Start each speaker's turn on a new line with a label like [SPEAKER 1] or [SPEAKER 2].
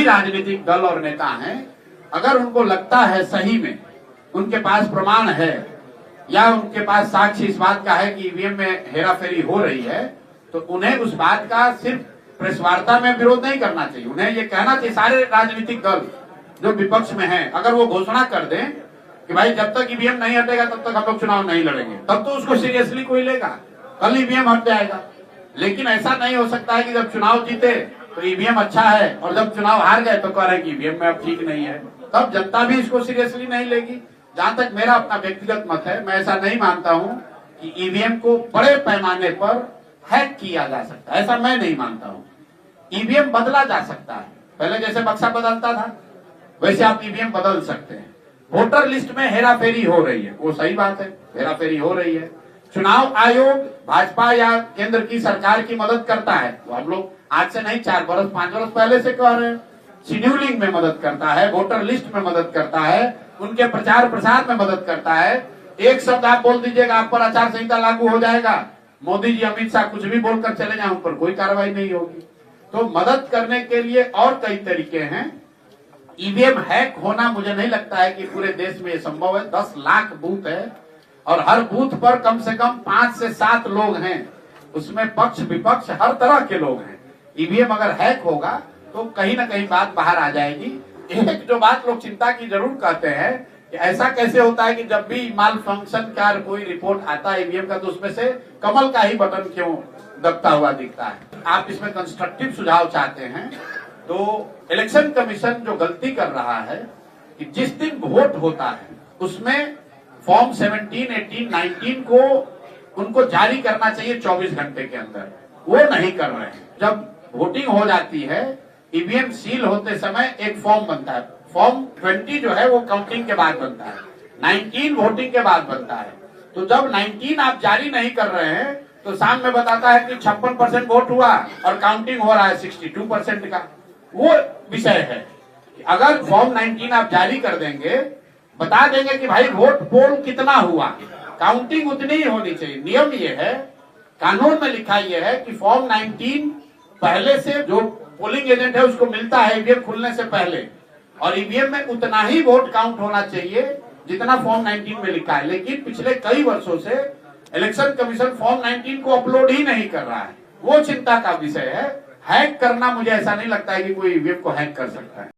[SPEAKER 1] राजनीतिक दल और नेता हैं, अगर उनको लगता है सही में उनके पास प्रमाण है या उनके पास साक्ष्य इस बात का है कि ईवीएम में हेराफेरी हो रही है, तो उन्हें उस बात का सिर्फ प्रेस वार्ता में विरोध नहीं करना चाहिए। उन्हें ये कहना चाहिए, सारे राजनीतिक दल जो विपक्ष में हैं, अगर वो घोषणा कर दें कि भाई जब तक ईवीएम नहीं हटेगा तब तक हम लोग चुनाव नहीं लड़ेंगे, तब तो उसको सीरियसली कोई लेगा। कल ईवीएम हट जाएगा, लेकिन ऐसा नहीं हो सकता है कि जब चुनाव जीते तो ईवीएम अच्छा है और जब चुनाव हार गए तो कह रहे कि ईवीएम में अब ठीक नहीं है, तब जनता भी इसको सीरियसली नहीं लेगी। जहां तक मेरा अपना व्यक्तिगत मत है, मैं ऐसा नहीं मानता हूं कि ईवीएम को बड़े पैमाने पर हैक किया जा सकता है, ऐसा मैं नहीं मानता हूं। ईवीएम बदला जा सकता है, पहले जैसे बक्सा बदलता था वैसे आप ईवीएम बदल सकते हैं। वोटर लिस्ट में हेराफेरी हो रही है, वो सही बात है, हेराफेरी हो रही है। चुनाव आयोग भाजपा या केंद्र की सरकार की मदद करता है, तो हम लोग आज से नहीं 4 बरस 5 बरस पहले से कह रहे हैं। शेड्यूलिंग में मदद करता है, वोटर लिस्ट में मदद करता है, उनके प्रचार प्रसार में मदद करता है। एक शब्द आप बोल दीजिएगा, आप पर आचार संहिता लागू हो जाएगा, मोदी जी अमित शाह कुछ भी बोलकर चले जाए, उन पर कोई कार्रवाई नहीं होगी। तो मदद करने के लिए और कई तरीके हैं। ईवीएम हैक होना मुझे नहीं लगता है कि पूरे देश में ये संभव है। 10 लाख बूथ है और हर बूथ पर कम से कम 5 से 7 लोग हैं, उसमें पक्ष विपक्ष हर तरह के लोग हैं। ईवीएम अगर हैक होगा तो कहीं ना कहीं बात बाहर आ जाएगी। एक जो बात लोग चिंता की जरूर कहते हैं कि ऐसा कैसे होता है कि जब भी माल फंक्शन का कोई रिपोर्ट आता है ईवीएम का, तो उसमें से कमल का ही बटन क्यों दबता हुआ दिखता है। आप इसमें कंस्ट्रक्टिव सुझाव चाहते हैं तो इलेक्शन कमीशन जो गलती कर रहा है कि जिस दिन वोट होता है उसमें फॉर्म 17, 18, 19 को उनको जारी करना चाहिए 24 घंटे के अंदर, वो नहीं कर रहे हैं। जब वोटिंग हो जाती है, ईवीएम सील होते समय एक फॉर्म बनता है, फॉर्म 20 जो है वो काउंटिंग के बाद बनता है, 19 वोटिंग के बाद बनता है। तो जब 19 आप जारी नहीं कर रहे हैं तो शाम में बताता है कि 56% वोट हुआ और काउंटिंग हो रहा है 62% का। वो विषय है। अगर फॉर्म 19 आप जारी कर देंगे, बता देंगे कि भाई वोट पोल कितना हुआ, काउंटिंग उतनी ही होनी चाहिए। नियम ये है, कानून में लिखा ये है कि फॉर्म 19 पहले से जो पोलिंग एजेंट है उसको मिलता है ईवीएम खुलने से पहले, और ईवीएम में उतना ही वोट काउंट होना चाहिए जितना फॉर्म 19 में लिखा है। लेकिन पिछले कई वर्षों से इलेक्शन कमीशन फॉर्म 19 को अपलोड ही नहीं कर रहा है, वो चिंता का विषय है। हैक करना, मुझे ऐसा नहीं लगता है कि कोई ईवीएम को हैक कर सकता है।